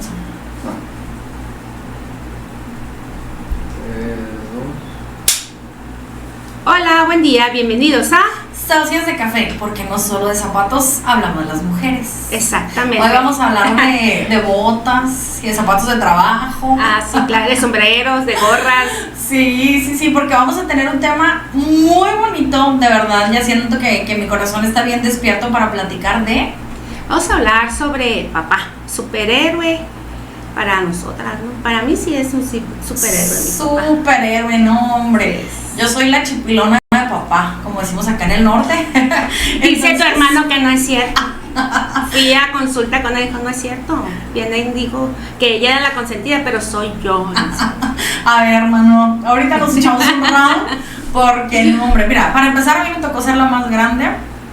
comienzo. Hola, buen día, bienvenidos a Socias de Café, porque no solo de zapatos hablamos las mujeres. Exactamente. Hoy vamos a hablar de botas y de zapatos de trabajo. Ah, sí, claro, de sombreros, de gorras. Sí, porque vamos a tener un tema muy bonito, de verdad. Ya siento que mi corazón está bien despierto para platicar de... Vamos a hablar sobre papá, superhéroe para nosotras, ¿no? Para mí sí es un superhéroe. Superhéroe, no, hombre. Yo soy la chipilona de papá, como decimos acá en el norte. Dice tu hermano que no es cierto. Fui a consulta con él, dijo, no es cierto. Viene y dijo que ella era la consentida, pero soy yo. A ver, hermano, ahorita nos echamos un round, porque no, hombre, mira, para empezar a mí me tocó ser la más grande.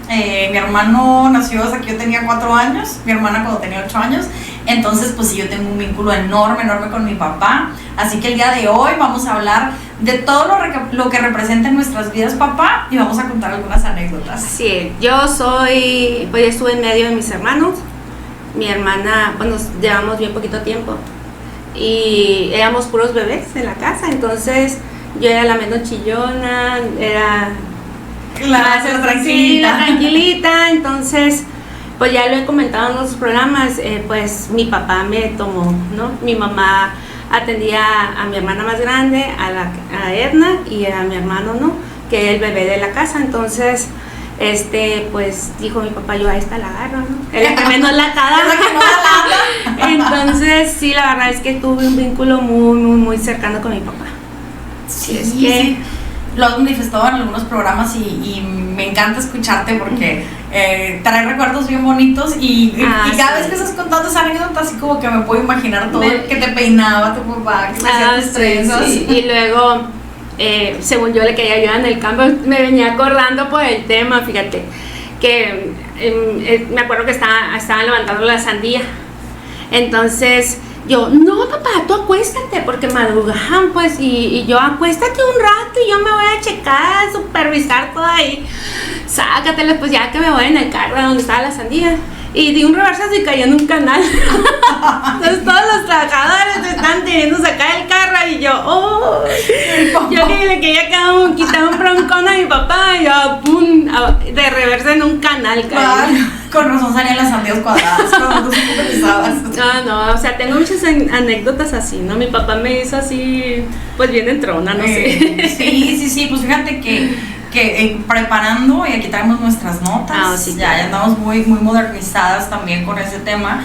Mi hermano nació hasta que yo tenía 4 años, mi hermana cuando tenía 8 años. Entonces, pues sí, yo tengo un vínculo enorme con mi papá. Así que el día de hoy vamos a hablar de todo lo que representa en nuestras vidas papá, y vamos a contar algunas anécdotas. Sí, yo soy, pues estuve en medio de mis hermanos. Mi hermana, pues nos llevamos bien poquito tiempo y éramos puros bebés en la casa. Entonces yo era la menos chillona, era la tranquilita. Entonces, pues ya lo he comentado en otros programas, pues mi papá me tomó, ¿no? Mi mamá atendía a mi hermana más grande, a Edna, y a mi hermano, ¿no? Que es el bebé de la casa. Entonces, pues dijo mi papá, yo a esta la agarro, ¿no? El que menos latada. Entonces, sí, la verdad es que tuve un vínculo muy cercano con mi papá. Sí, es que lo has manifestado en algunos programas y me encanta escucharte porque trae recuerdos bien bonitos y cada vez que estás contando esa anécdota, así como que me puedo imaginar todo que te peinaba tu papá, que te hacía tus trenzas. Sí. Y luego, según yo le quería ayudar en el campo, me venía acordando por el tema, fíjate, que me acuerdo que estaban levantando la sandía. Entonces yo, no papá, tú acuéstate, porque madrugaban pues, y yo, acuéstate un rato y yo me voy a checar, a supervisar todo ahí, sácatela, pues ya que me voy en el carro donde estaba la sandía, y di un reversazo y caí en un canal. Entonces todos los trabajadores están queriendo sacar el carro y yo, yo que le quería quitar un broncón a mi papá, y yo, pum, de reversa en un canal caí. Con razón salían las sandías cuadradas, cuando tú supervisabas. No, o sea, tengo muchas anécdotas así, ¿no? Mi papá me hizo así, pues bien entrona, no sé. Sí, pues fíjate que preparando, y aquí traemos nuestras notas, sí, ya andamos muy modernizadas también con ese tema.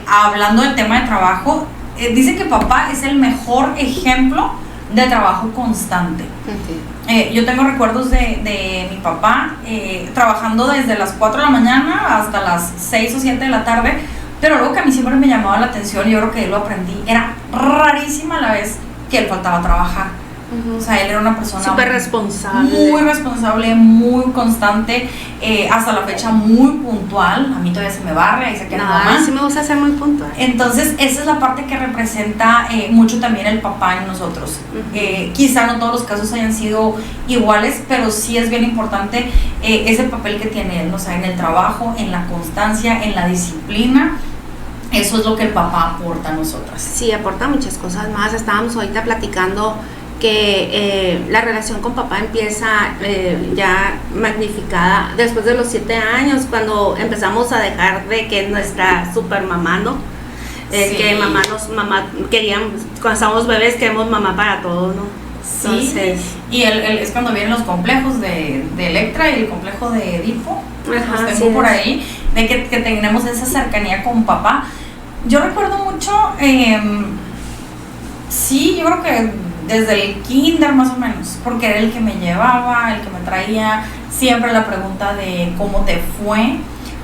Hablando del tema de trabajo, dice que papá es el mejor ejemplo de trabajo constante. Okay. Yo tengo recuerdos de mi papá trabajando desde las 4 de la mañana hasta las 6 o 7 de la tarde, pero algo que a mí siempre me llamaba la atención, y yo creo que lo aprendí, era rarísima la vez que él faltaba a trabajar. O sea, él era una persona súper responsable, muy responsable, muy constante, hasta la fecha muy puntual. A mí todavía se me barre, ahí se queda mamá. Sí me gusta ser muy puntual. Entonces esa es la parte que representa mucho también el papá en nosotros. Quizá no todos los casos hayan sido iguales, pero sí es bien importante ese papel que tiene él, o sea, en el trabajo, en la constancia, en la disciplina. Eso es lo que el papá aporta a nosotras. Sí, aporta muchas cosas más. Estábamos ahorita platicando que la relación con papá empieza ya magnificada después de los 7 años, cuando empezamos a dejar de que nuestra super mamá, ¿no? Sí. Que mamá queríamos, cuando estábamos bebés queremos mamá para todo, ¿no? Entonces, sí, y es cuando vienen los complejos de Electra y el complejo de Edipo. Ajá, los tengo por ahí, de que tenemos esa cercanía con papá. Yo recuerdo mucho, sí, yo creo que desde el kinder más o menos, porque era el que me llevaba, el que me traía, siempre la pregunta de cómo te fue.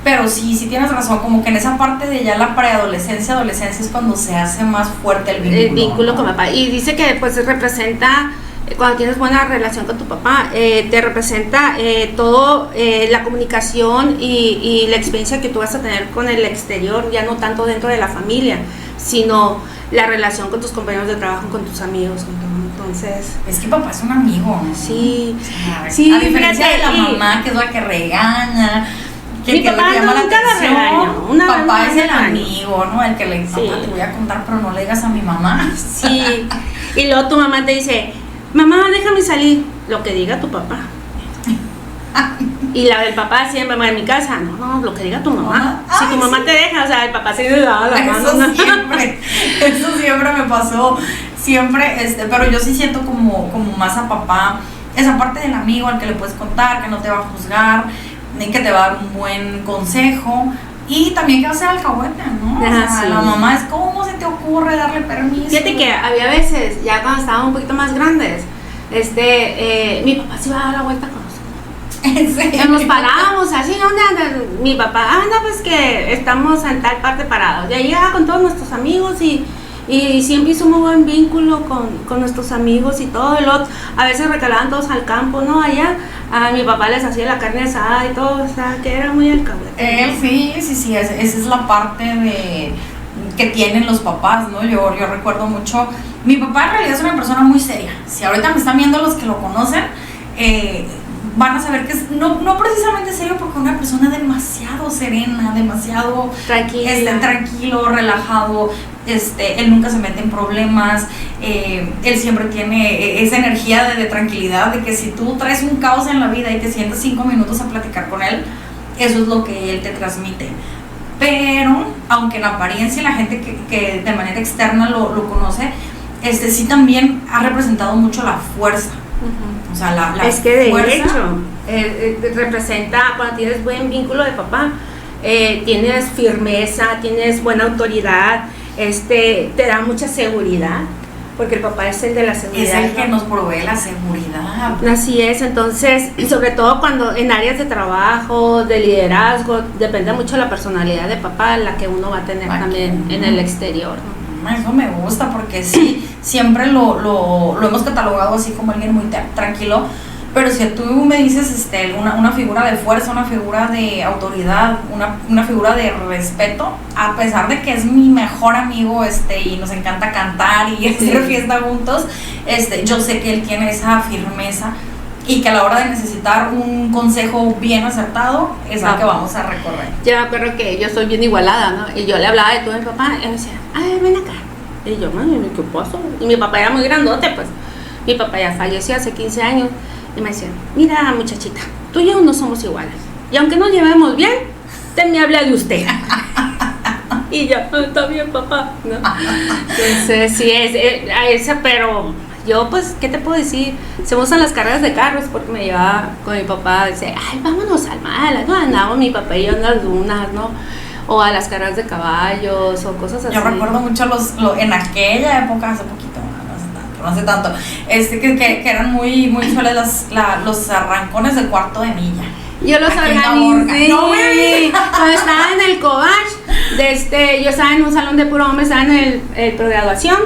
Pero sí tienes razón, como que en esa parte de ya la adolescencia es cuando se hace más fuerte el vínculo. El vínculo, ¿no? Con papá. Y dice que pues representa, cuando tienes buena relación con tu papá, te representa todo, la comunicación y la experiencia que tú vas a tener con el exterior, ya no tanto dentro de la familia, sino la relación con tus compañeros de trabajo, con tus amigos, con todo. Entonces, es que papá es un amigo, ¿no? Sí, sí, a diferencia de la mamá, que es la que regaña, Mi papá le llama la nunca la atención. regañó. Papá es el amigo, ¿no? El que le dice, papá, te voy a contar, pero no le digas a mi mamá. Sí. Y luego tu mamá te dice, mamá, déjame salir. Lo que diga tu papá. Y la del papá siempre, en mi casa, no, lo que diga tu mamá. Si tu mamá te deja, o sea, el papá se le daba la mano. Eso siempre me pasó. Siempre, pero yo sí siento como más a papá, esa parte del amigo al que le puedes contar, que no te va a juzgar, que te va a dar un buen consejo. Y también que va a ser alcahueta, ¿no? O sea, sí. La mamá es, ¿cómo se te ocurre darle permiso? Fíjate que había veces, ya cuando estaban un poquito más grandes, mi papá se iba a dar la vuelta con nosotros. Nos parábamos así, ¿dónde anda? Mi papá, no, pues que estamos en tal parte parados. Ya llegaba con todos nuestros amigos y siempre hizo un buen vínculo con nuestros amigos y todo. A veces recalaban todos al campo, ¿no? Allá a mi papá les hacía la carne asada y todo, o sea, que era muy alcahuete. Sí, esa es la parte que tienen los papás, ¿no? Yo recuerdo mucho, mi papá en realidad es una persona muy seria. Si ahorita me están viendo los que lo conocen, van a saber que es no precisamente serio, porque es una persona demasiado serena, demasiado tranquilo, relajado. Él nunca se mete en problemas, él siempre tiene esa energía de tranquilidad, de que si tú traes un caos en la vida y te sientas 5 minutos a platicar con él, eso es lo que él te transmite. Pero, aunque en apariencia la gente que de manera externa lo conoce, sí también ha representado mucho la fuerza. Uh-huh. O sea, la es que de fuerza, hecho, representa, cuando tienes buen vínculo de papá, tienes firmeza, tienes buena autoridad, te da mucha seguridad, porque el papá es el de la seguridad. Es el que nos provee la seguridad. Así es, entonces, sobre todo cuando en áreas de trabajo, de liderazgo, depende mucho de la personalidad de papá, la que uno va a tener también en el exterior, ¿no? Eso me gusta, porque sí, siempre lo hemos catalogado así como alguien muy tranquilo. Pero si tú me dices una figura de fuerza, una figura de autoridad, una figura de respeto, a pesar de que es mi mejor amigo y nos encanta cantar y hacer fiesta juntos, yo sé que él tiene esa firmeza y que a la hora de necesitar un consejo bien acertado es el que vamos a recorrer. Yo me acuerdo que yo soy bien igualada, ¿no? Y yo le hablaba de todo a mi papá y me decía, ay, ven acá. Y yo, mami, ¿qué pasó? Y mi papá era muy grandote, pues. Mi papá ya falleció hace 15 años. Y me decían, mira, muchachita, tú y yo no somos iguales. Y aunque nos llevemos bien, usted me habla de usted. Y yo, está bien, papá, ¿no? Entonces, sí, pero yo, pues, ¿qué te puedo decir? Se me usan las carreras de carros, porque me llevaba con mi papá, dice, ay, vámonos al mar, ¿no? Andamos mi papá y yo en las dunas, ¿no? O a las carreras de caballos, o cosas así. Yo recuerdo mucho en aquella época, hace poquito, no hace tanto, que eran muy suaves los arrancones de cuarto de milla. Yo los organicé. Cuando estaba en el Cobach, yo estaba en un salón de puro hombre, estaba en el pregraduación,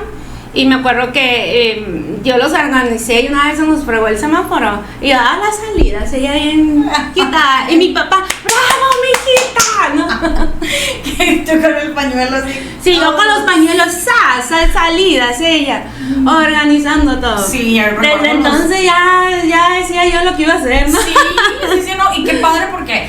y me acuerdo que yo los organicé y una vez se nos fregó el semáforo y daba las salidas, ella bien quitada, y mi papá, ¡bravo, mijita! ¿No? Tú con el pañuelo así. Sí, yo con los pañuelos, salidas, ella, organizando todo. Sí, desde entonces ya decía yo lo que iba a hacer, ¿no? Sí, no, y qué padre porque,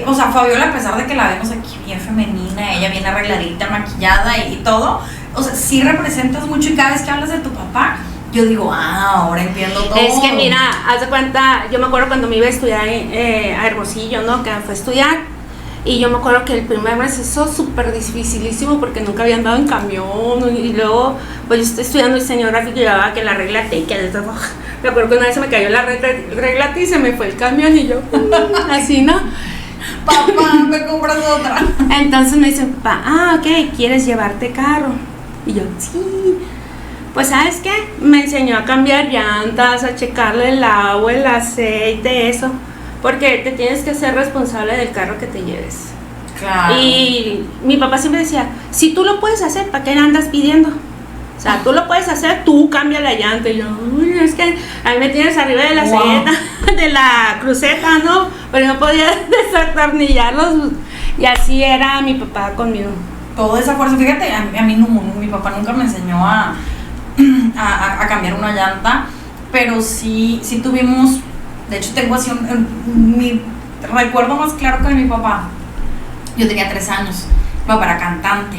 o sea, Fabiola, a pesar de que la vemos aquí bien femenina, ella bien arregladita, maquillada y todo, o sea, sí representas mucho, y cada vez que hablas de tu papá, yo digo, ahora entiendo todo. Es que mira, haz de cuenta, yo me acuerdo cuando me iba a estudiar a Hermosillo, ¿no? Que fue a estudiar, y yo me acuerdo que el primer mes hizo súper dificilísimo porque nunca había andado en camión, y luego, pues yo estoy estudiando diseño gráfico y llevaba que la regla T, que me acuerdo que una vez se me cayó la regla T y se me fue el camión y yo, así, ¿no? Papá, me compras otra. Entonces me dice, papá, ok, ¿quieres llevarte carro? Y yo, sí. Pues, ¿sabes qué? Me enseñó a cambiar llantas, a checarle el agua, el aceite, eso. Porque te tienes que ser responsable del carro que te lleves. Claro. Y mi papá siempre decía, si tú lo puedes hacer, ¿para qué andas pidiendo? O sea, tú lo puedes hacer, tú cambia la llanta. Y yo, uy, es que a mí me tienes arriba de la selleta, de la cruceta, ¿no? Pero no podía desatornillarlos. Y así era mi papá conmigo. Toda esa fuerza, fíjate, a mí no, mi papá nunca me enseñó a cambiar una llanta, pero sí tuvimos, de hecho tengo así mi recuerdo más claro que de mi papá, yo tenía 3 años, mi papá era cantante.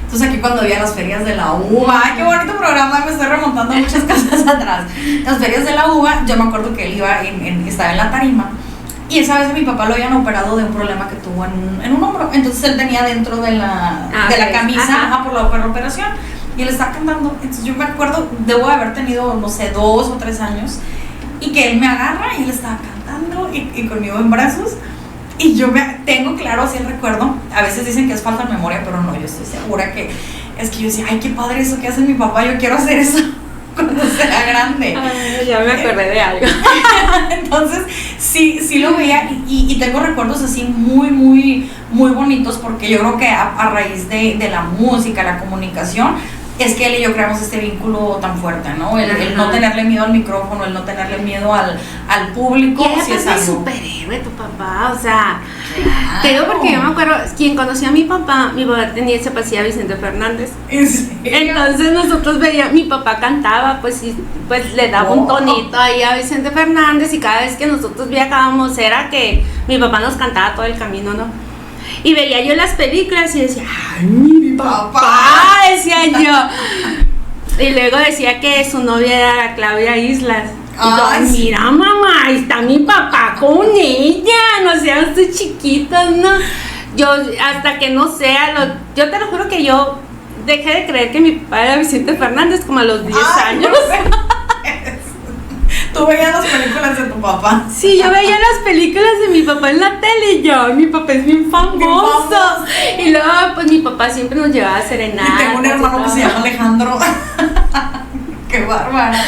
Entonces aquí cuando había las ferias de la uva, ¡ay, qué bonito programa! Me estoy remontando muchas cosas atrás. Las ferias de la uva, yo me acuerdo que él iba estaba en la tarima. Y esa vez a mi papá lo habían operado de un problema que tuvo en un hombro. Entonces él tenía dentro de la camisa por la operación. Y él estaba cantando. Entonces yo me acuerdo, debo de haber tenido, no sé, 2 o 3 años. Y que él me agarra y él estaba cantando y conmigo en brazos. Y yo tengo claro así el recuerdo. A veces dicen que es falta de memoria, pero no, yo estoy segura que es que yo decía, ay, qué padre eso que hace mi papá, yo quiero hacer eso cuando sea grande. Ay, ya me acordé de algo. Entonces, sí lo veía y tengo recuerdos así muy, muy, muy bonitos, porque yo creo que a raíz de la música, la comunicación, es que él y yo creamos este vínculo tan fuerte, ¿no? El no tenerle miedo al micrófono, el no tenerle miedo al público. Y si es algo superhéroe tu papá, o sea, claro. Te digo porque yo me acuerdo, quien conocía a mi papá se parecía a Vicente Fernández. ¿En serio? Entonces nosotros veíamos, mi papá cantaba, pues le daba un tonito ahí a Vicente Fernández, y cada vez que nosotros viajábamos era que mi papá nos cantaba todo el camino, ¿no? Y veía yo las películas y decía, ¡ay, mi papá! Decía yo. Y luego decía que su novia era Claudia Islas. Y yo, mira, mamá, ahí está mi papá con ella, no sean sus chiquitos, ¿no? Yo, hasta que no sea, yo te lo juro que yo dejé de creer que mi papá era Vicente Fernández como a los 10 años. ¿Tú veías las películas de tu papá? Sí, yo veía las películas de mi papá en la tele y yo, mi papá es bien famoso. Y luego, pues mi papá siempre nos llevaba a serenar. Y tengo un hermano que se llama Alejandro. ¡Qué bárbara!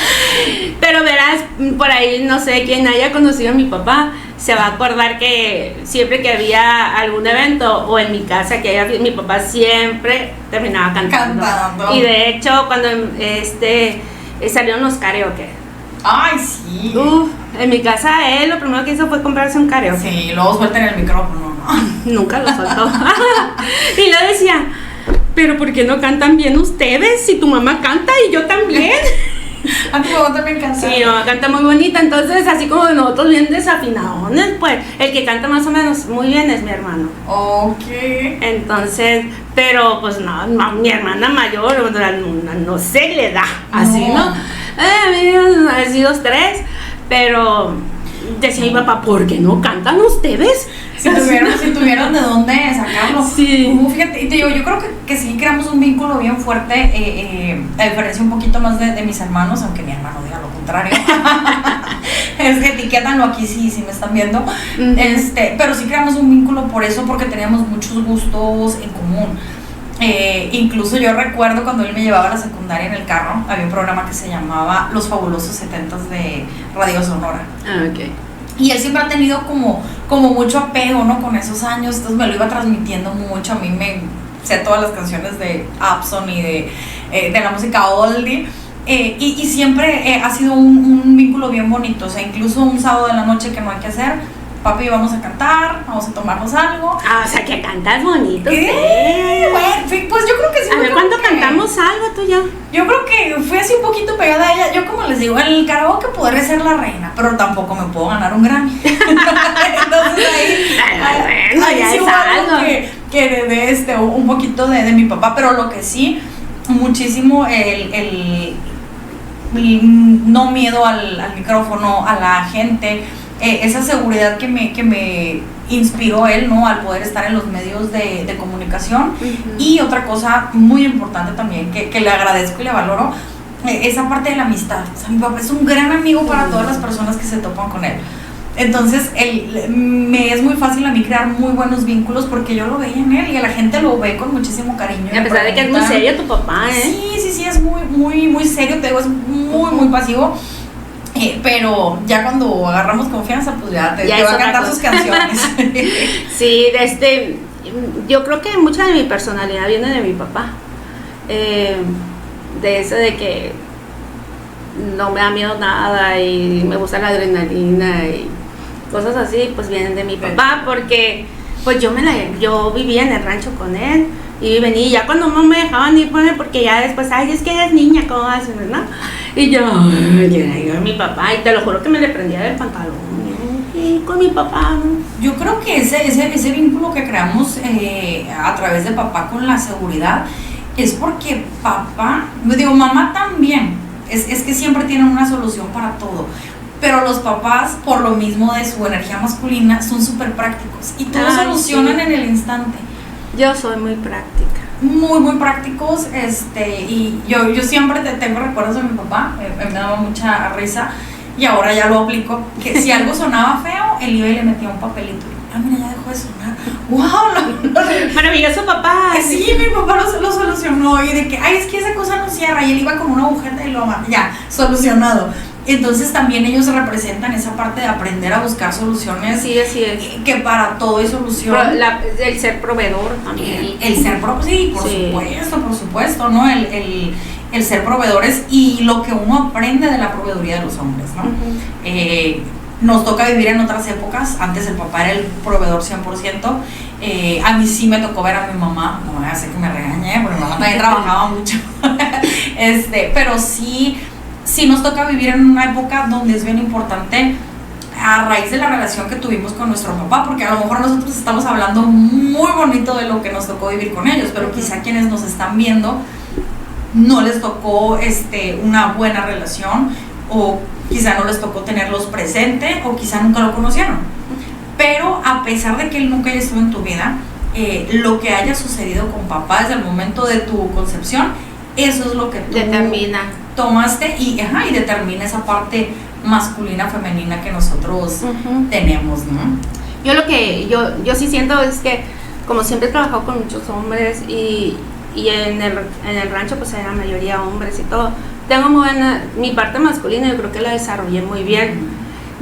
Pero verás, por ahí no sé quién haya conocido a mi papá, se va a acordar que siempre que había algún evento o en mi casa que haya, mi papá siempre terminaba cantando. Y de hecho, cuando salieron los karaoke. ¡Ay, sí! En mi casa él lo primero que hizo fue comprarse un karaoke. Sí, luego suelta en el micrófono, ¿no? Nunca lo soltó. Y le decía, pero ¿por qué no cantan bien ustedes? Si tu mamá canta y yo también. ¿A tu mamá también canta? Sí, mi mamá canta muy bonita, entonces así como nosotros bien desafinadones, pues el que canta más o menos muy bien es mi hermano. Ok. Entonces, pero pues no, mi hermana mayor no se le da, así, ¿no? A mí sí 2, 3, pero decía mi papá, ¿por qué no cantan ustedes? Si tuvieron de dónde sacarlo. Sí. Fíjate, y te digo, yo creo que sí creamos un vínculo bien fuerte, a diferencia un poquito más de mis hermanos, aunque mi hermano diga lo contrario. Es que etiquétanlo aquí si me están viendo. Pero sí creamos un vínculo por eso, porque teníamos muchos gustos en común. Incluso yo recuerdo cuando él me llevaba a la secundaria en el carro, había un programa que se llamaba Los Fabulosos 70s de Radio Sonora. Okay. Y él siempre ha tenido como mucho apego, ¿no? Con esos años, entonces me lo iba transmitiendo mucho. A mí me sé todas las canciones de Abson y de la música oldie. Y siempre ha sido un vínculo bien bonito. O sea, incluso un sábado de la noche que no hay que hacer, papi, vamos a cantar, vamos a tomarnos algo. O sea, que cantas bonito. Bueno, pues yo creo que sí. A ver, ¿cuándo cantamos algo tú y yo? Yo creo que fui así un poquito pegada a ella. Yo, como les digo, en el karaoke podré ser la reina, pero tampoco me puedo ganar un Grammy. Entonces ahí ya sí es hubo algo algo que heredé un poquito de mi papá, pero lo que sí, muchísimo el no miedo al micrófono, a la gente. Esa seguridad que me inspiró él, ¿no? Al poder estar en los medios de comunicación. Y otra cosa muy importante también, que le agradezco y le valoro, esa parte de la amistad. O sea, mi papá es un gran amigo para todas las personas que se topan con él. Entonces, me es muy fácil a mí crear muy buenos vínculos, porque yo lo veía en él y a la gente lo ve con muchísimo cariño. Y a pesar de que es muy serio tu papá, Sí, es muy, muy, muy serio, te digo, es muy, muy pasivo. Pero ya cuando agarramos confianza, pues ya te va a cantar sus canciones. Sí, yo creo que mucha de mi personalidad viene de mi papá. De eso de que no me da miedo nada y me gusta la adrenalina y cosas así, pues vienen de mi papá, porque pues yo vivía en el rancho con él y venía, y ya cuando no me dejaban ir con él, porque ya después, ay, es que eres niña, ¿cómo haces, no? Y yo, mi papá, y te lo juro que me le prendía del pantalón. sí, con mi papá, ¿no? Yo creo que ese vínculo que creamos a través de papá con la seguridad es porque papá, digo, mamá también, es que siempre tienen una solución para todo. Pero los papás, por lo mismo de su energía masculina, son súper prácticos y todo solucionan en el instante. Yo soy muy práctica. Muy prácticos, y yo siempre tengo recuerdos de mi papá, me daba mucha risa y ahora ya lo aplico, que si algo sonaba feo, él iba y le metía un papelito. Mira, ya dejó de sonar. ¡Wow! Maravilloso papá. Sí, mi papá lo solucionó. Y de que, es que esa cosa no cierra. Y él iba con una agujeta y ya, solucionado. Entonces también ellos representan esa parte de aprender a buscar soluciones. Sí, así es. Que para todo hay solución. El ser proveedor también. El ser proveedor, sí, por supuesto, ¿no? El ser proveedores y lo que uno aprende de la proveeduría de los hombres, ¿no? Nos toca vivir en otras épocas. Antes el papá era el proveedor 100%. A mí sí me tocó ver a mi mamá, no voy a hacer que me regañe, porque mi mamá también trabajaba mucho. Pero sí nos toca vivir en una época donde es bien importante, a raíz de la relación que tuvimos con nuestro papá, porque a lo mejor nosotros estamos hablando muy bonito de lo que nos tocó vivir con ellos, pero quizá quienes nos están viendo no les tocó una buena relación, o quizá no les tocó tenerlos presente, o quizá nunca lo conocieron. Pero a pesar de que él nunca haya estado en tu vida, lo que haya sucedido con papá desde el momento de tu concepción, eso es lo que tú tomaste y determina esa parte masculina, femenina que nosotros tenemos, ¿no? Yo lo que yo sí siento es que, como siempre he trabajado con muchos hombres y en el rancho pues era la mayoría hombres y todo, tengo muy buena, mi parte masculina yo creo que la desarrollé muy bien.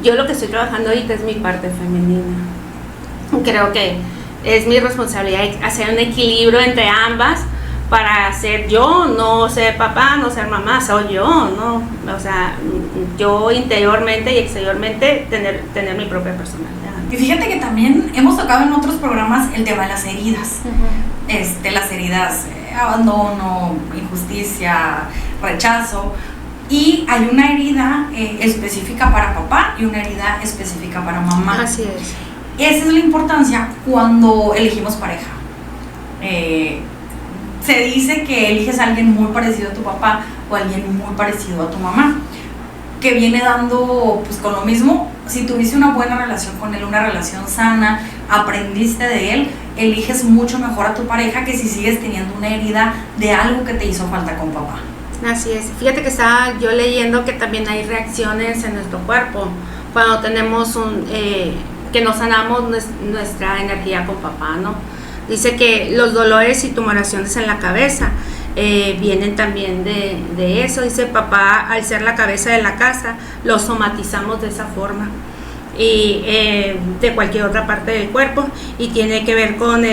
Yo lo que estoy trabajando ahorita es mi parte femenina. Creo que es mi responsabilidad hacer un equilibrio entre ambas para ser yo, no ser papá, no ser mamá, soy yo, ¿no? O sea, yo interiormente y exteriormente tener mi propia personalidad. Y fíjate que también hemos tocado en otros programas el tema de las heridas. Las heridas, abandono, injusticia, rechazo. Y hay una herida específica para papá y una herida específica para mamá. Así es. Esa es la importancia cuando elegimos pareja. Se dice que eliges a alguien muy parecido a tu papá o a alguien muy parecido a tu mamá, que viene dando pues con lo mismo. Si tuviste una buena relación con él, una relación sana, aprendiste de él, eliges mucho mejor a tu pareja que si sigues teniendo una herida de algo que te hizo falta con papá. Así es. Fíjate que estaba yo leyendo que también hay reacciones en nuestro cuerpo cuando tenemos que no sanamos nuestra energía con papá, ¿no? Dice que los dolores y tumoraciones en la cabeza vienen también de eso. Dice, papá, al ser la cabeza de la casa, lo somatizamos de esa forma y de cualquier otra parte del cuerpo, y tiene que ver con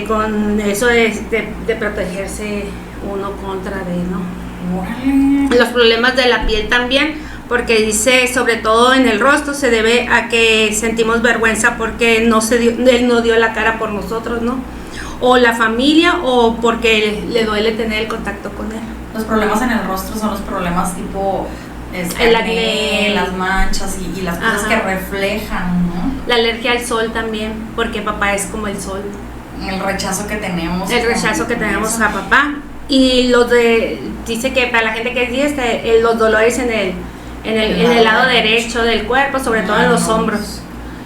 con eso de protegerse uno contra ¿no? Los problemas de la piel también, porque dice, sobre todo en el rostro, se debe a que sentimos vergüenza porque él no dio la cara por nosotros, ¿no? O la familia, o porque le duele tener el contacto con él. Los problemas en el rostro son los problemas tipo el acné, las manchas y las cosas que reflejan, ¿no? La alergia al sol también, porque papá es como el sol. El rechazo que tenemos. El rechazo que tenemos a papá. Y dice que para la gente que es diestra, los dolores en el lado derecho del cuerpo, sobre todo en los hombros.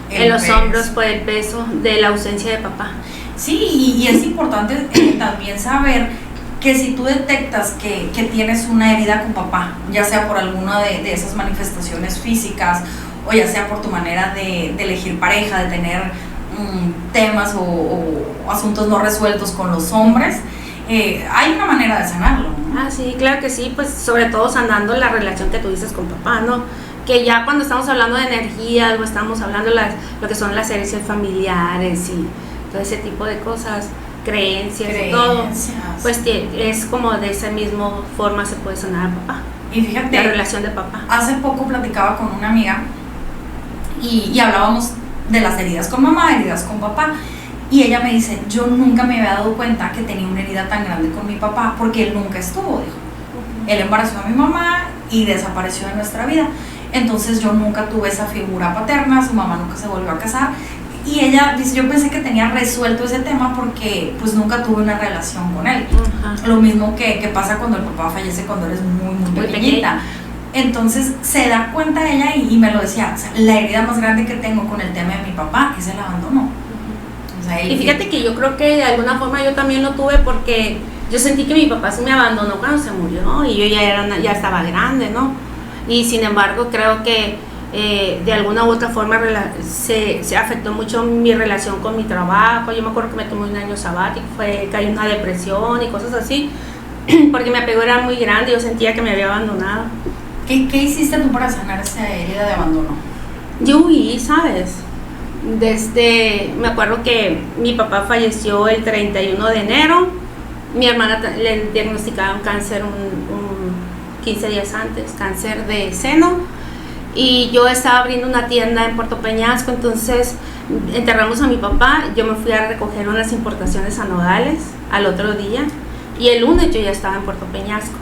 En los hombros por el peso de la ausencia de papá. Sí, y es importante también saber que si tú detectas que tienes una herida con papá, ya sea por alguna de esas manifestaciones físicas, o ya sea por tu manera de elegir pareja, de tener temas o asuntos no resueltos con los hombres, hay una manera de sanarlo, ¿no? Ah, sí, claro que sí, pues sobre todo sanando la relación que tuviste con papá, ¿no? Que ya cuando estamos hablando de energías o estamos hablando lo que son las herencias familiares y todo ese tipo de cosas, creencias y todo, pues es como de esa misma forma se puede sanar a papá. Y fíjate, la relación de papá. Hace poco platicaba con una amiga y hablábamos de las heridas con mamá, heridas con papá. Y ella me dice, yo nunca me había dado cuenta que tenía una herida tan grande con mi papá, porque él nunca estuvo, dijo. Él embarazó a mi mamá y desapareció de nuestra vida. Entonces yo nunca tuve esa figura paterna, su mamá nunca se volvió a casar. Y ella dice, yo pensé que tenía resuelto ese tema porque pues nunca tuve una relación con él. Lo mismo que pasa cuando el papá fallece cuando eres muy pequeñita. Entonces se da cuenta ella y me lo decía, o sea, la herida más grande que tengo con el tema de mi papá es el abandono. O sea, y fíjate que yo creo que de alguna forma yo también lo tuve porque yo sentí que mi papá se me abandonó cuando se murió y yo ya estaba grande, ¿no? Y sin embargo creo que de alguna u otra forma se afectó mucho mi relación con mi trabajo. Yo me acuerdo que me tomé un año sabático, caí en una depresión y cosas así, porque mi apego era muy grande y yo sentía que me había abandonado. ¿Qué hiciste tú para sanar esa herida de abandono? Yo huí, ¿sabes? Me acuerdo que mi papá falleció el 31 de enero, mi hermana le diagnosticaron cáncer 15 días antes, cáncer de seno. Y yo estaba abriendo una tienda en Puerto Peñasco, entonces enterramos a mi papá, yo me fui a recoger unas importaciones a Nogales al otro día y el lunes yo ya estaba en Puerto Peñasco.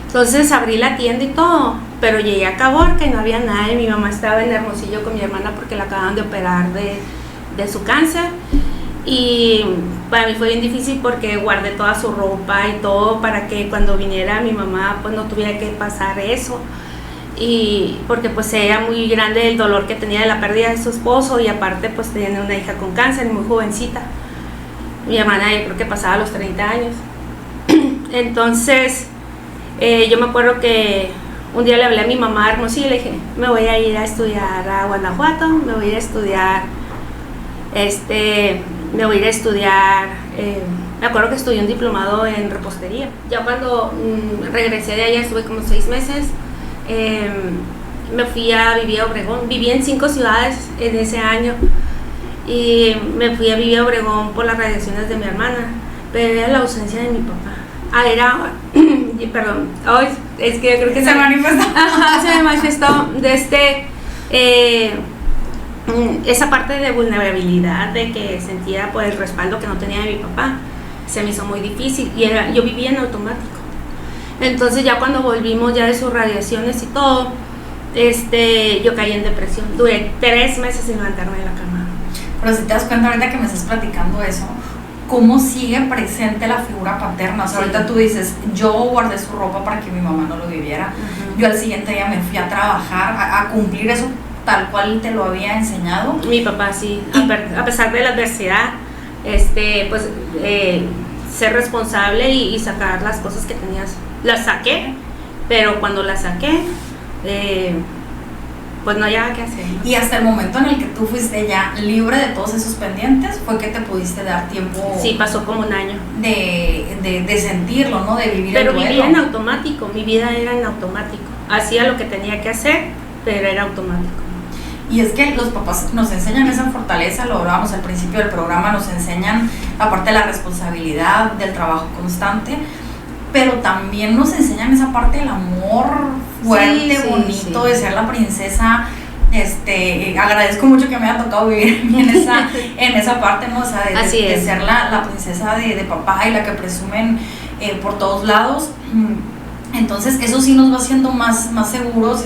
Entonces abrí la tienda y todo, pero llegué a Caborca y no había nadie, mi mamá estaba en Hermosillo con mi hermana porque la acaban de operar de su cáncer y para mí fue bien difícil porque guardé toda su ropa y todo para que cuando viniera mi mamá pues no tuviera que pasar eso. Y porque pues era muy grande el dolor que tenía de la pérdida de su esposo y aparte pues tenía una hija con cáncer muy jovencita, mi hermana yo creo que pasaba los 30 años. Entonces yo me acuerdo que un día le hablé a mi mamá Hermosillo y le dije, me voy a ir a estudiar a Guanajuato, me voy a ir a estudiar me acuerdo que estudié un diplomado en repostería. Ya cuando regresé de allá estuve como 6 meses. Me fui a vivir a Obregón, viví en 5 ciudades en ese año y me fui a vivir a Obregón por las radiaciones de mi hermana, pero era la ausencia de mi papá. Perdón, es que yo creo que se manifestó. Se me manifestó esa parte de vulnerabilidad, de que sentía pues el respaldo que no tenía de mi papá, se me hizo muy difícil y yo vivía en automático. Entonces ya cuando volvimos ya de sus radiaciones y todo, yo caí en depresión. Duré 3 meses sin levantarme de la cama. Pero si te das cuenta ahorita que me estás platicando eso, ¿cómo sigue presente la figura paterna? O sea, ahorita tú dices, yo guardé su ropa para que mi mamá no lo viviera. Yo al siguiente día me fui a trabajar, a cumplir eso tal cual te lo había enseñado. Mi papá sí, a pesar de la adversidad, ser responsable y sacar las cosas que tenías. Las saqué, pero cuando las saqué, pues no había qué hacer, ¿no? Y hasta el momento en el que tú fuiste ya libre de todos esos pendientes, fue que te pudiste dar tiempo. Sí, pasó como un año. De sentirlo, ¿no? De vivir el duelo. Pero vivía en automático, mi vida era en automático. Hacía lo que tenía que hacer, pero era automático. Y es que los papás nos enseñan esa fortaleza, lo hablábamos al principio del programa, nos enseñan la parte de la responsabilidad, del trabajo constante, pero también nos enseñan esa parte del amor fuerte, bonito, de ser la princesa. Agradezco mucho que me haya tocado vivir en esa parte, ¿no? O sea, de ser la princesa de papá y la que presumen por todos lados. Entonces eso sí nos va haciendo más seguros,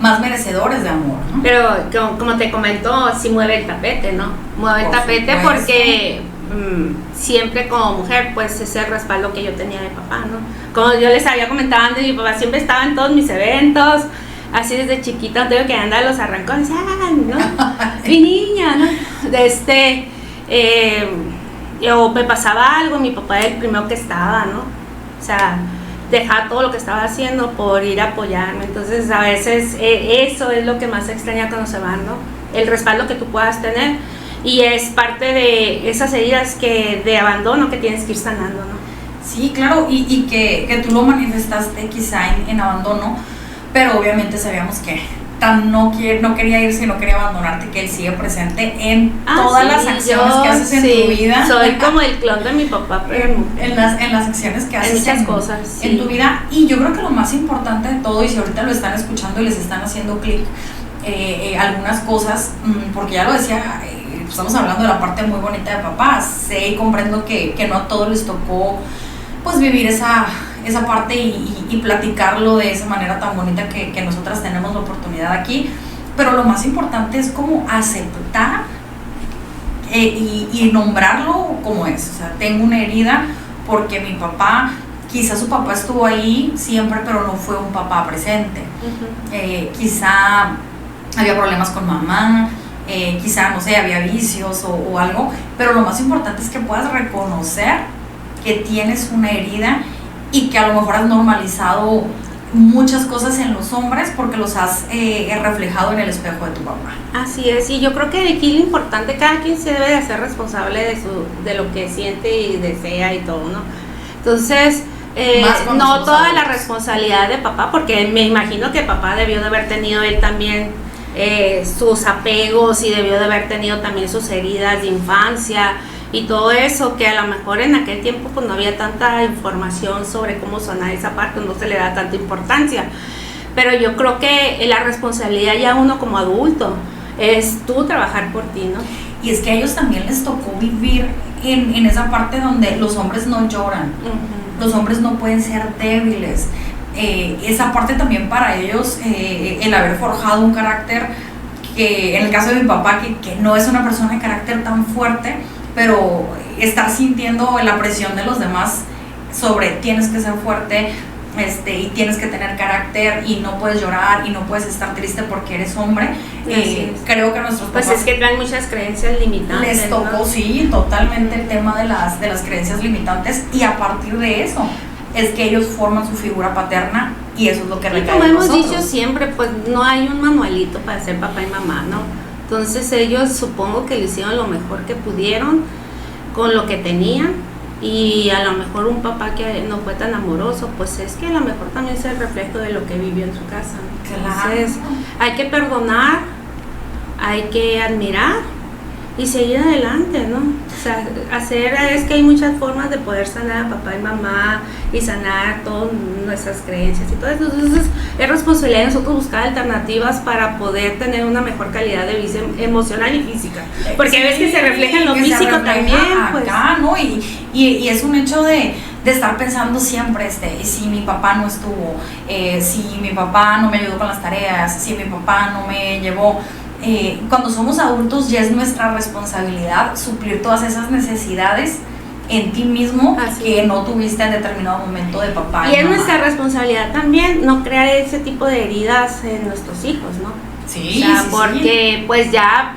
más merecedores de amor, ¿no? Pero como te comento, sí mueve el tapete, ¿no? Mueve el tapete porque siempre como mujer, pues ese es el respaldo que yo tenía de papá, ¿no? Como yo les había comentado antes, mi papá siempre estaba en todos mis eventos, así desde chiquita, tengo que andar a los arrancones, ¿no? Mi niña, ¿no? O me pasaba algo, mi papá era el primero que estaba, ¿no? O sea, dejar todo lo que estaba haciendo por ir a apoyarme. Entonces a veces eso es lo que más extraña cuando se van, ¿no? El respaldo que tú puedas tener, y es parte de esas heridas de abandono que tienes que ir sanando, ¿no? Sí, claro, y que tú lo manifestaste quizá en abandono, pero obviamente sabíamos que no quería irse, no quería abandonarte, que él sigue presente en todas las acciones que haces en tu vida. Soy como el clon de mi papá, pero en las acciones que haces en muchas cosas en tu vida. Y yo creo que lo más importante de todo, y si ahorita lo están escuchando y les están haciendo clic algunas cosas, porque ya lo decía, estamos hablando de la parte muy bonita de papá, sé y comprendo que no a todos les tocó pues vivir esa parte y platicarlo de esa manera tan bonita que nosotras tenemos la oportunidad aquí. Pero lo más importante es como aceptar y nombrarlo como es. O sea, tengo una herida porque mi papá, quizá su papá estuvo ahí siempre, pero no fue un papá presente. Quizá había problemas con mamá, quizá, no sé, había vicios o algo, pero lo más importante es que puedas reconocer que tienes una herida y que a lo mejor has normalizado muchas cosas en los hombres porque los has reflejado en el espejo de tu papá. Así es, y yo creo que aquí lo importante, cada quien se debe de hacer responsable de lo que siente y desea y todo, ¿no? Entonces, no toda la responsabilidad de papá, porque me imagino que papá debió de haber tenido él también sus apegos y debió de haber tenido también sus heridas de infancia y todo eso, que a lo mejor en aquel tiempo pues no había tanta información sobre cómo sanar esa parte, no se le da tanta importancia, pero yo creo que la responsabilidad ya uno como adulto es tú trabajar por ti, ¿no? Y es que a ellos también les tocó vivir en esa parte donde los hombres no lloran, los hombres no pueden ser débiles, esa parte también para ellos, el haber forjado un carácter que en el caso de mi papá, que no es una persona de carácter tan fuerte, pero estar sintiendo la presión de los demás sobre tienes que ser fuerte y tienes que tener carácter y no puedes llorar y no puedes estar triste porque eres hombre. Creo que a nuestros papás, pues es que traen muchas creencias limitantes, les tocó, ¿no? Sí, totalmente el tema de las creencias limitantes, y a partir de eso es que ellos forman su figura paterna y eso es lo que recae en nosotros. Como hemos dicho siempre, pues no hay un manualito para ser papá y mamá, ¿no? Entonces ellos supongo que lo hicieron lo mejor que pudieron con lo que tenían, y a lo mejor un papá que no fue tan amoroso, pues es que a lo mejor también es el reflejo de lo que vivió en su casa, ¿no? Entonces hay que perdonar, hay que admirar y seguir adelante, ¿no? O sea, es que hay muchas formas de poder sanar a papá y mamá y sanar todas nuestras creencias y todo eso. Entonces es responsabilidad de nosotros buscar alternativas para poder tener una mejor calidad de vida emocional y física, porque a veces que se refleja en lo físico también, pues. Acá, ¿no? Y es un hecho de estar pensando siempre, si mi papá no estuvo, si mi papá no me ayudó con las tareas, si mi papá no me llevó. Cuando somos adultos ya es nuestra responsabilidad suplir todas esas necesidades en ti mismo. Así que no tuviste en determinado momento de papá y es mamá. Nuestra responsabilidad también no crear ese tipo de heridas en nuestros hijos, ¿no? Sí, o sea, porque pues ya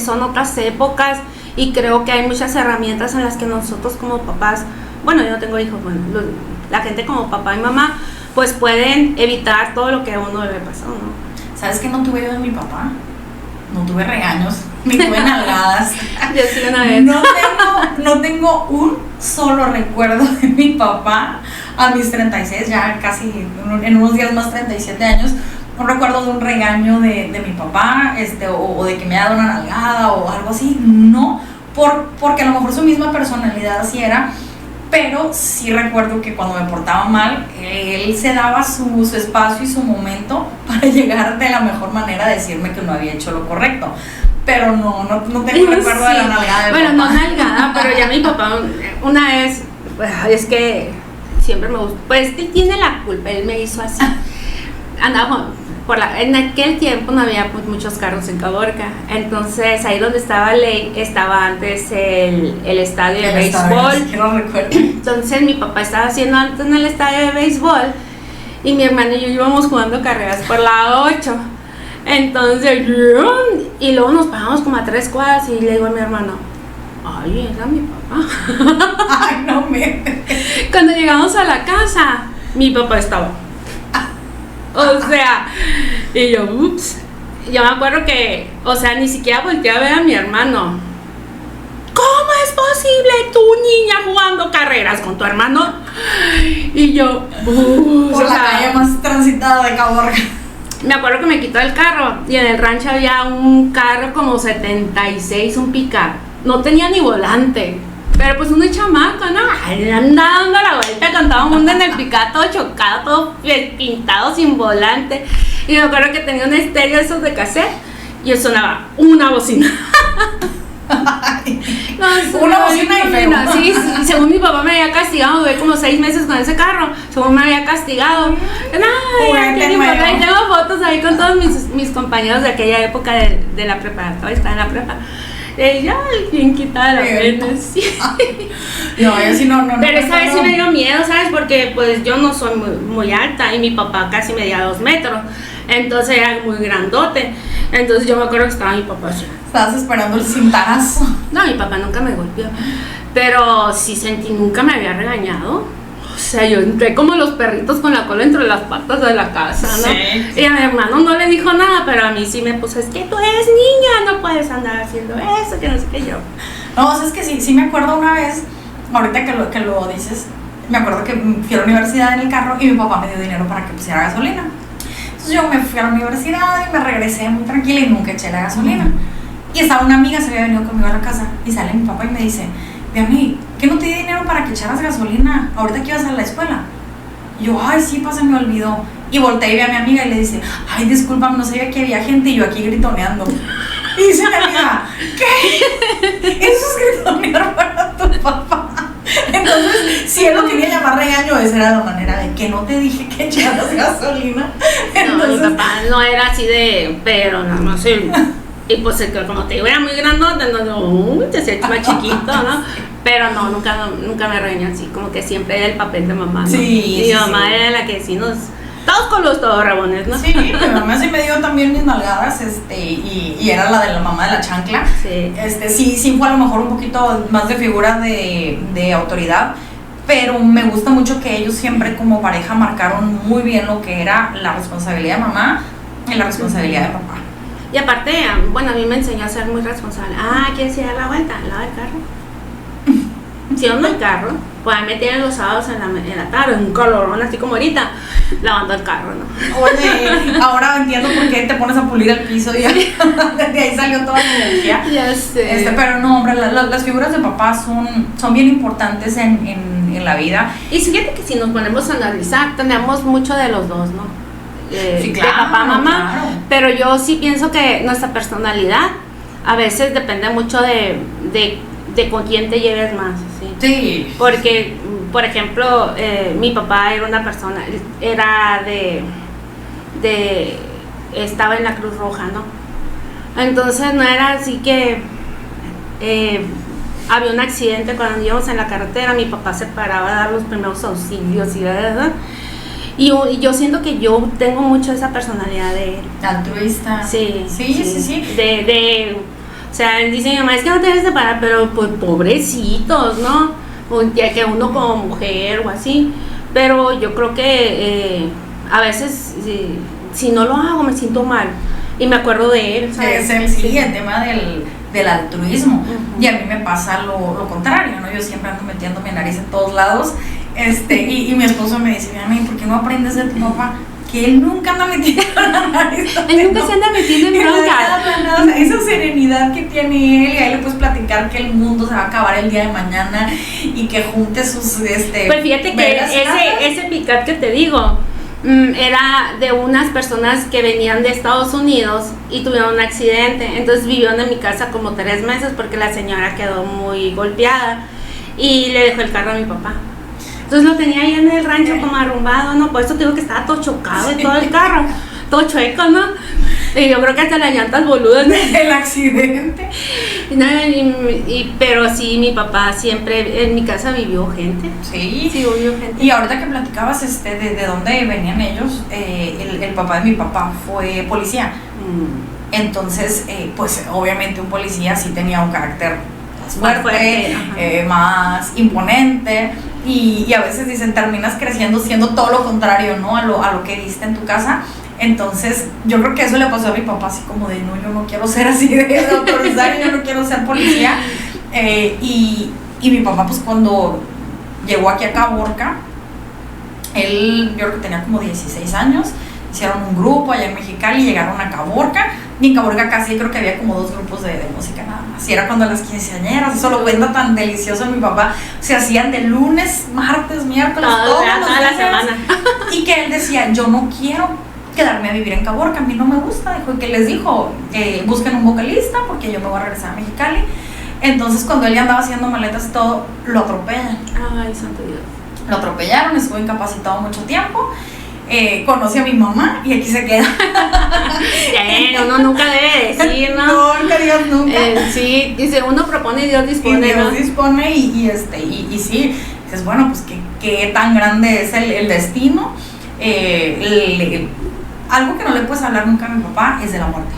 son otras épocas, y creo que hay muchas herramientas en las que nosotros como papás, bueno, yo no tengo hijos, bueno, la gente como papá y mamá pues pueden evitar todo lo que a uno le pasó, ¿no? ¿Sabes qué no tuve yo de mi papá? No tuve regaños, ni tuve nalgadas. Yo sí una vez. No tengo un solo recuerdo de mi papá a mis 36, ya casi en unos días más 37 años. No recuerdo de un regaño de mi papá, o de que me haya dado una nalgada o algo así. No, porque a lo mejor su misma personalidad así era. Pero sí recuerdo que cuando me portaba mal, él se daba su espacio y su momento para llegar de la mejor manera a decirme que no había hecho lo correcto. Pero no tengo recuerdo de la nalgada. Bueno, papá. No nalgada, pero ya mi papá una vez, es que siempre me gusta, pues él tiene la culpa, él me hizo así. Andaba en aquel tiempo no había pues muchos carros en Caborca, entonces ahí donde estaba Ley estaba antes el estadio de béisbol. Que no recuerdo. Entonces mi papá estaba haciendo antes en el estadio de béisbol y mi hermano y yo íbamos jugando carreras por la 8. Entonces y luego nos paramos como a 3 cuadras y le digo a mi hermano, ay, era mi papá. Ay, no me. Cuando llegamos a la casa, mi papá estaba. O sea, y yo, ups. Yo me acuerdo que, o sea, ni siquiera volteé a ver a mi hermano. ¿Cómo es posible tu niña jugando carreras con tu hermano? Y yo, por la calle más transitada de Caborca. Me acuerdo que me quitó el carro y en el rancho había un carro como 76, un pick-up. No tenía ni volante. Pero pues uno es chamaco, ¿no? Andaba dando la vuelta con todo el mundo en el pick-up, todo chocado, todo pintado, sin volante. Y me acuerdo que tenía un estéreo de esos de cassette y sonaba una bocina. Una bocina y feo. Sí, según mi papá me había castigado, duré como 6 meses con ese carro, según me había castigado. No, y tengo fotos ahí con todos mis compañeros de aquella época de la preparatoria, estaba en la prepa. Ella, bien quitada la pena, sí. No, yo sí no. Pero esa vez sí me dio miedo, ¿sabes? Porque pues yo no soy muy alta y mi papá casi medía 2 metros. Entonces era muy grandote. Entonces yo me acuerdo que estaba mi papá así. Estabas esperando el cintarazo. No, mi papá nunca me golpeó. Pero sí sentí, nunca me había regañado. O sea, yo entré como los perritos con la cola entre las patas de la casa, ¿no? Sí. Y a mi hermano no le dijo nada, pero a mí sí me puso, es que tú eres niña, no puedes andar haciendo eso, que no sé qué yo. No, o sea, es que sí me acuerdo una vez, ahorita que lo dices, me acuerdo que fui a la universidad en el carro y mi papá me dio dinero para que pusiera gasolina. Entonces yo me fui a la universidad y me regresé muy tranquila y nunca eché la gasolina. Y estaba una amiga, se había venido conmigo a la casa y sale mi papá y me dice, Vianney, ¿qué no te di dinero para que echaras gasolina ahorita que ibas a la escuela? Y yo, ay, sí, se me olvidó. Y volteé y vi a mi amiga y le dice, ay, disculpa, no sabía que había gente y yo aquí gritoneando. Y dice mi amiga, ¿qué? Eso es gritonear para tu papá. Entonces, si él lo quería llamar regaño, esa era la manera de que no te dije que echaras gasolina. Entonces, no, mi papá no era así de, pero no sé. Y pues como te digo, era muy grandote, no, te hacía más chiquito, ¿no? Pero no, nunca me regañó así, como que siempre era el papel de mamá, ¿no? Sí, y mi mamá era la que sí nos... Todos con los rabones, ¿no? Sí, mi mamá sí me dio también mis nalgadas, y era la de la mamá de la chancla. Sí. Sí fue a lo mejor un poquito más de figura de autoridad, pero me gusta mucho que ellos siempre como pareja marcaron muy bien lo que era la responsabilidad de mamá y la responsabilidad de papá. Y aparte, bueno, a mí me enseñó a ser muy responsable. ¿Quieres ir a la vuelta? Lava el carro. Si no el carro, pues ahí me tienen los sábados en la tarde, un calorón así como ahorita, lavando el carro, ¿no? Oye, ahora entiendo por qué te pones a pulir el piso y de ahí salió toda la energía. Ya sé. Pero no, hombre, las figuras de papá son bien importantes en la vida. Y fíjate que si nos ponemos a analizar, tenemos mucho de los dos, ¿no? Sí, claro, de papá, mamá, claro. Pero yo sí pienso que nuestra personalidad a veces depende mucho de con quién te lleves más, ¿sí? Sí. Porque, por ejemplo, mi papá era una persona, era estaba en la Cruz Roja, ¿no? Entonces no era así que había un accidente cuando íbamos en la carretera, mi papá se paraba a dar los primeros auxilios y yo siento que yo tengo mucho esa personalidad de altruista. Sí. O sea, dice mi mamá, es que no te debes separar, pero pues pobrecitos, ¿no? Ya que uno como mujer o así. Pero yo creo que a veces si no lo hago me siento mal. Y me acuerdo de él, ¿sabes? Es el tema del altruismo. Uh-huh. Y a mí me pasa lo contrario, ¿no? Yo siempre ando metiendo mi nariz en todos lados. Y mi esposo me dice, mami, ¿por qué no aprendes de tu papá? Que él nunca anda metiendo la nariz. Él nunca se anda metiendo en bronca. O sea, esa serenidad que tiene él, y ahí le puedes platicar que el mundo se va a acabar el día de mañana y que junte sus Pues fíjate que ese picat que te digo era de unas personas que venían de Estados Unidos y tuvieron un accidente. Entonces vivieron en mi casa como 3 meses porque la señora quedó muy golpeada y le dejó el carro a mi papá. Entonces lo tenía ahí en el rancho como arrumbado, ¿no? Por eso te digo que estaba todo chocado y todo el carro, todo chueco, ¿no? Y yo creo que hasta las llantas boludas del accidente. Pero sí, mi papá siempre, en mi casa vivió gente. Sí, vivió gente. Y ahorita que platicabas de dónde venían ellos, el papá de mi papá fue policía. Entonces, pues obviamente un policía sí tenía un carácter más fuerte, más imponente, y a veces dicen, terminas creciendo siendo todo lo contrario, ¿no? a lo que diste en tu casa. Entonces yo creo que eso le pasó a mi papá, así como de, no, yo no quiero ser así de autoritario, yo no quiero ser policía. Y mi papá, pues cuando llegó aquí a Caborca, él, yo creo que tenía como 16 años, hicieron un grupo allá en Mexicali, llegaron a Caborca, y en Caborca casi creo que había como 2 grupos de música nada más, y era cuando las quinceañeras, eso lo cuenta tan delicioso mi papá, se hacían de lunes, martes, miércoles, toda la semana, y que él decía, yo no quiero quedarme a vivir en Caborca, a mí no me gusta, dijo, y que les dijo, busquen un vocalista porque yo me voy a regresar a Mexicali. Entonces cuando él ya andaba haciendo maletas y todo, lo atropellan. Ay, santo Dios. Lo atropellaron, estuvo incapacitado mucho tiempo. Conocí a mi mamá y aquí se queda. Uno nunca debe decir, ¿no? No, nunca digas nunca. Sí, dice, uno propone y Dios dispone, y Dios ¿no? dispone y sí, dices, bueno, pues qué tan grande es el destino. Algo que no le puedes hablar nunca a mi papá es de la muerte.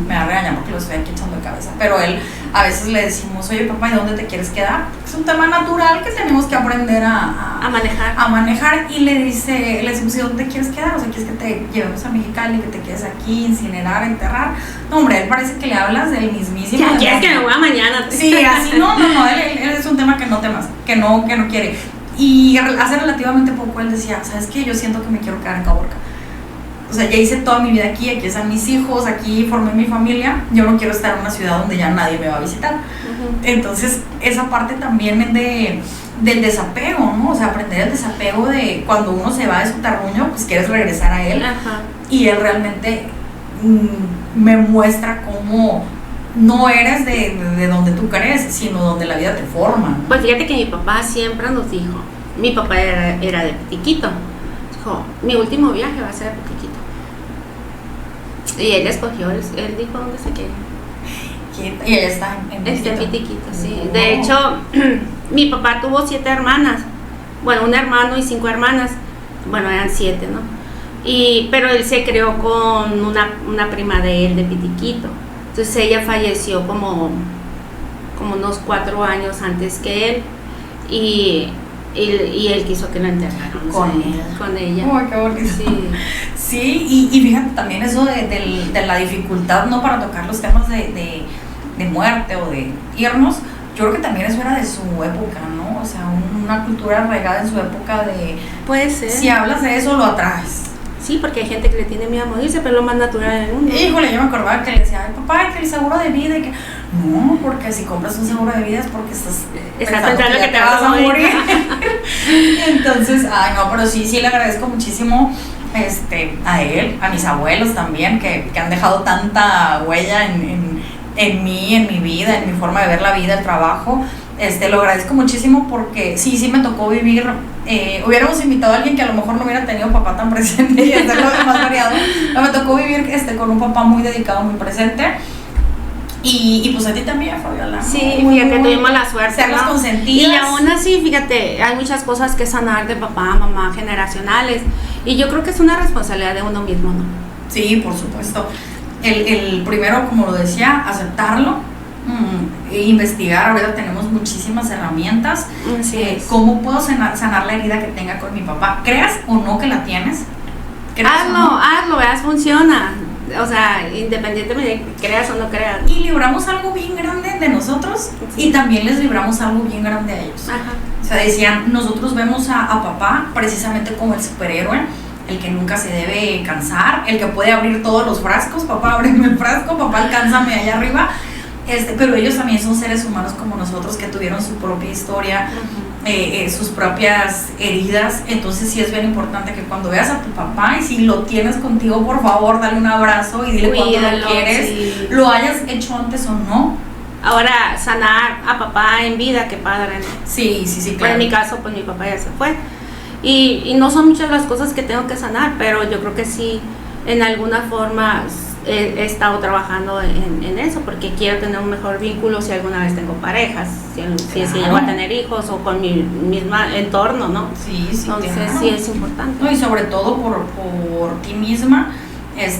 Me va a regañar porque lo estoy aquí echando de cabeza, pero él, a veces le decimos, oye papá, ¿y dónde te quieres quedar? Es un tema natural que tenemos que aprender a manejar, y le decimos, ¿y dónde te quieres quedar? O sea, ¿quieres que te llevemos a Mexicali, que te quedes aquí, incinerar, enterrar? No, hombre, él parece que le hablas del mismísimo. Ya quieres que me voy a mañana. Sí, así, no, él es un tema que no temas, que no quiere. Y hace relativamente poco él decía, ¿sabes qué? Yo siento que me quiero quedar en Caborca. O sea, ya hice toda mi vida aquí están mis hijos, aquí formé mi familia, yo no quiero estar en una ciudad donde ya nadie me va a visitar. Entonces, esa parte también del desapego, ¿no? O sea, aprender el desapego de cuando uno se va de su terruño, pues quieres regresar a él. Ajá. Y él realmente me muestra cómo no eres de donde tú crees, sino donde la vida te forma, ¿no? Pues fíjate que mi papá siempre nos dijo, mi papá era de Pitiquito, dijo, mi último viaje va a ser a Pitiquito. Y él escogió, él dijo dónde se quiere. Y ella está en Pitiquito, sí. No. De hecho, mi papá tuvo 7 hermanas, bueno, un hermano y 5 hermanas, bueno, eran 7, ¿no? Pero él se crió con una prima de él de Pitiquito. Entonces ella falleció como unos 4 años antes que él, y él quiso que lo enterraran con ella. Oh, qué bonito. Sí, y fíjate también eso de la dificultad, ¿no? Para tocar los temas de muerte o de irnos. Yo creo que también eso era de su época, ¿no? O sea, una cultura arraigada en su época de... Puede ser. Si hablas de eso, lo atraes. Sí, porque hay gente que le tiene miedo a morirse, pero es lo más natural del mundo. Híjole, yo me acordaba que le decía, ay papá, que el seguro de vida, y que no, porque si compras un seguro de vida es porque estás pensando que te vas a morir. Entonces, ay no, pero sí le agradezco muchísimo a él, a mis abuelos también, que han dejado tanta huella en mí, en mi vida, en mi forma de ver la vida, el trabajo. Lo agradezco muchísimo porque sí me tocó vivir. Hubiéramos invitado a alguien que a lo mejor no hubiera tenido papá tan presente y hacerlo más variado, pero me tocó vivir con un papá muy dedicado, muy presente. Y pues a ti también, Fabiola. Sí, fíjate, tuvimos la suerte, ser las consentidas. Y aún así, fíjate, hay muchas cosas que sanar de papá, mamá, generacionales, y yo creo que es una responsabilidad de uno mismo, ¿no? Sí, por supuesto. El primero, como lo decía, aceptarlo, investigar. Ahorita tenemos muchísimas herramientas. ¿Cómo puedo sanar la herida que tenga con mi papá? Creas o no que la tienes. Hazlo, veas, funciona. O sea, independientemente de que creas o no creas. Y libramos algo bien grande de nosotros, y también les libramos algo bien grande a ellos. Ajá. O sea, decían, nosotros vemos a papá precisamente como el superhéroe, el que nunca se debe cansar, el que puede abrir todos los frascos. Papá, ábreme el frasco, papá, alcánzame allá arriba. Pero ellos también son seres humanos como nosotros, que tuvieron su propia historia, sus propias heridas. Entonces sí es bien importante que cuando veas a tu papá, y si lo tienes contigo, por favor, dale un abrazo y dile cuánto lo quieres, sí. Lo hayas hecho antes o no. Ahora, sanar a papá en vida, qué padre, ¿no? Sí, claro. Pues en mi caso, pues mi papá ya se fue, y no son muchas las cosas que tengo que sanar, pero yo creo que sí, en alguna forma he estado trabajando en eso, porque quiero tener un mejor vínculo si alguna vez tengo parejas, si es que llego a tener hijos, o con mi mismo entorno, ¿no? Sí, entonces claro. Sí es importante. No, y sobre todo por ti misma,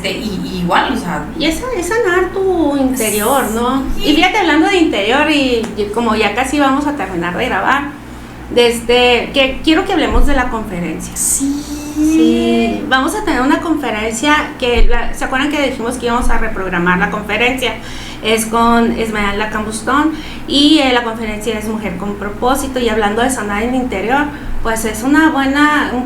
y igual, o sea... Y es sanar tu interior, ¿no? Sí. Y fíjate, hablando de interior, y como ya casi vamos a terminar de grabar, que quiero que hablemos de la conferencia. Sí, vamos a tener una conferencia ¿se acuerdan que dijimos que íbamos a reprogramar la conferencia? Es con Esmeralda Cambustón, y la conferencia es Mujer con Propósito, y hablando de sanar en el interior, pues es un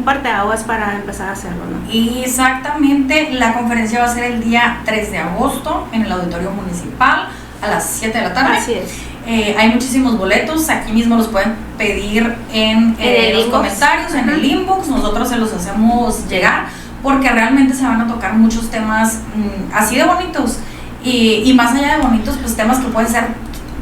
parteaguas para empezar a hacerlo, ¿no? Y exactamente, la conferencia va a ser el día 3 de agosto en el Auditorio Municipal a las 7 de la tarde. Así es. Hay muchísimos boletos, aquí mismo los pueden pedir en los comentarios, en el inbox, nosotros se los hacemos llegar, porque realmente se van a tocar muchos temas así de bonitos, y más allá de bonitos, pues temas que pueden ser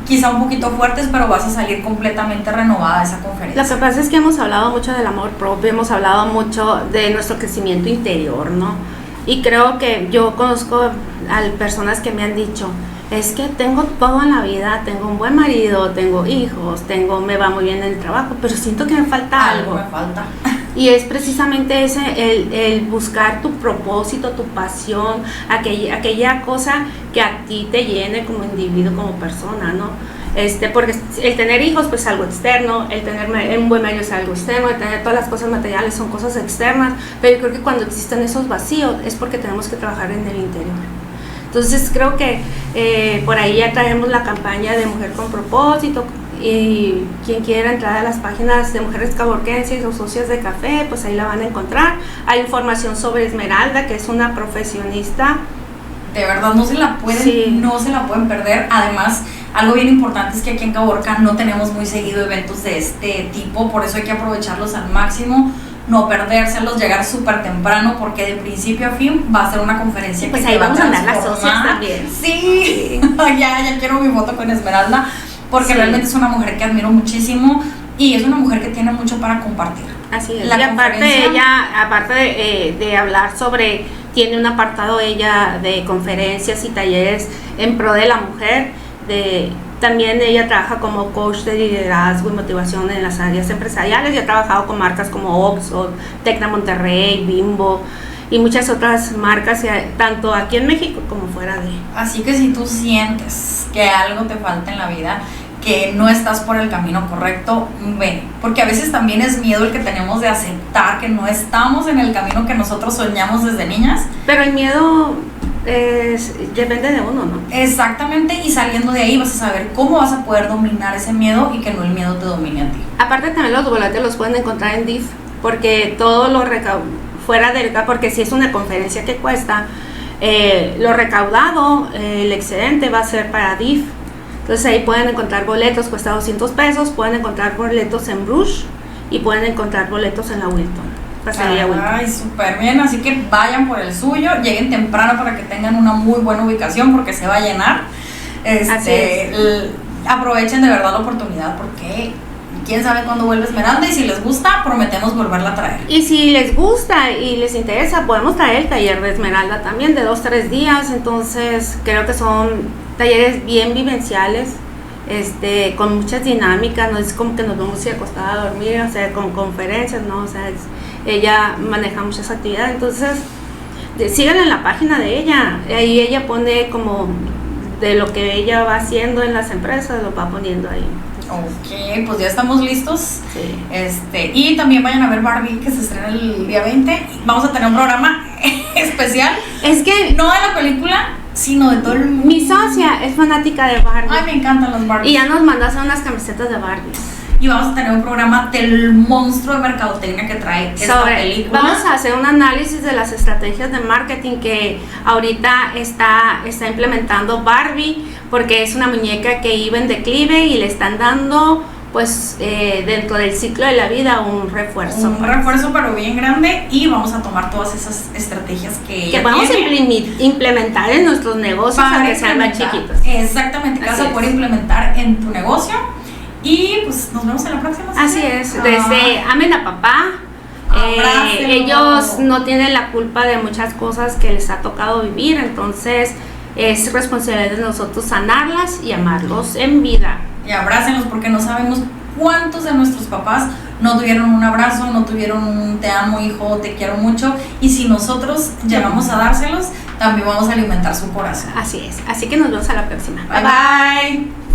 quizá un poquito fuertes, pero vas a salir completamente renovada de esa conferencia. Lo que pasa es que hemos hablado mucho del amor propio, hemos hablado mucho de nuestro crecimiento interior, ¿no? Y creo que yo conozco a personas que me han dicho, es que tengo todo en la vida, tengo un buen marido, tengo hijos, me va muy bien en el trabajo, pero siento que me falta algo. Me falta. Y es precisamente ese, el buscar tu propósito, tu pasión, aquella cosa que a ti te llene como individuo, como persona, ¿no? Porque el tener hijos pues es algo externo, el tener un buen medio es algo externo, el tener todas las cosas materiales son cosas externas, pero yo creo que cuando existen esos vacíos es porque tenemos que trabajar en el interior. Entonces creo que por ahí ya traemos la campaña de Mujer con Propósito, y quien quiera entrar a las páginas de Mujeres Caborquenses o Socias de Café, pues ahí la van a encontrar. Hay información sobre Esmeralda, que es una profesionista. De verdad no se la pueden perder. Además, algo bien importante es que aquí en Caborca no tenemos muy seguido eventos de este tipo, por eso hay que aprovecharlos al máximo, no perdérselos, llegar súper temprano, porque de principio a fin va a ser una conferencia pues que ahí te va vamos a a andar las transformar. socias también. Sí, ya quiero mi foto con Esmeralda, porque realmente es una mujer que admiro muchísimo y es una mujer que tiene mucho para compartir. Así es. Y aparte ella, aparte de hablar sobre, tiene un apartado ella de conferencias y talleres en pro de la mujer, también ella trabaja como coach de liderazgo y motivación en las áreas empresariales y ha trabajado con marcas como Oxxo, Tecna Monterrey, Bimbo y muchas otras marcas, tanto aquí en México como fuera de. Así que si tú sientes que algo te falta en la vida, que no estás por el camino correcto, ven, porque a veces también es miedo el que tenemos de aceptar que no estamos en el camino que nosotros soñamos desde niñas. Pero el miedo depende de uno, ¿no? Exactamente, y saliendo de ahí vas a saber cómo vas a poder dominar ese miedo y que no el miedo te domine a ti. Aparte también los boletos los pueden encontrar en DIF, porque todo lo fuera del, porque si es una conferencia que cuesta, lo recaudado, el excedente va a ser para DIF. Entonces ahí pueden encontrar boletos, cuesta 200 pesos, pueden encontrar boletos en Bruce y pueden encontrar boletos en la Wilton. Ay, súper bien, así que vayan por el suyo, lleguen temprano para que tengan una muy buena ubicación porque se va a llenar. Aprovechen de verdad la oportunidad porque quién sabe cuándo vuelve Esmeralda, y si les gusta, prometemos volverla a traer. Y si les gusta y les interesa, podemos traer el taller de Esmeralda también de 2-3 días, entonces creo que son talleres bien vivenciales, con muchas dinámicas, no es como que nos vamos a ir acostada a dormir, o sea, con conferencias, ¿no? O sea, ella maneja muchas actividades, entonces síganla en la página de ella, ahí ella pone como de lo que ella va haciendo en las empresas, lo va poniendo ahí. Ok, pues ya estamos listos. Sí. Y también vayan a ver Barbie, que se estrena el día 20. Vamos a tener un programa especial. Es que no de la película, sino de todo el mundo. Mi socia es fanática de Barbie. Ay, me encantan los Barbies. Y ya nos mandó a hacer unas camisetas de Barbie. Y vamos a tener un programa del monstruo de mercadotecnia que trae esta película. Vamos a hacer un análisis de las estrategias de marketing que ahorita está implementando Barbie, porque es una muñeca que iba en declive y le están dando, pues, dentro del ciclo de la vida un refuerzo. Un refuerzo, pero bien grande, y vamos a tomar todas esas estrategias que podemos implementar en nuestros negocios, aunque sean más chiquitos. Exactamente, que vas a poder implementar en tu negocio. Y pues nos vemos en la próxima sesión. Así es, desde amen a papá. Ellos no tienen la culpa de muchas cosas que les ha tocado vivir, entonces es responsabilidad de nosotros sanarlas y amarlos en vida. Y abrácenlos, porque no sabemos cuántos de nuestros papás no tuvieron un abrazo, no tuvieron un te amo hijo, te quiero mucho, y si nosotros llegamos a dárselos, también vamos a alimentar su corazón. Así es, así que nos vemos a la próxima. Bye bye.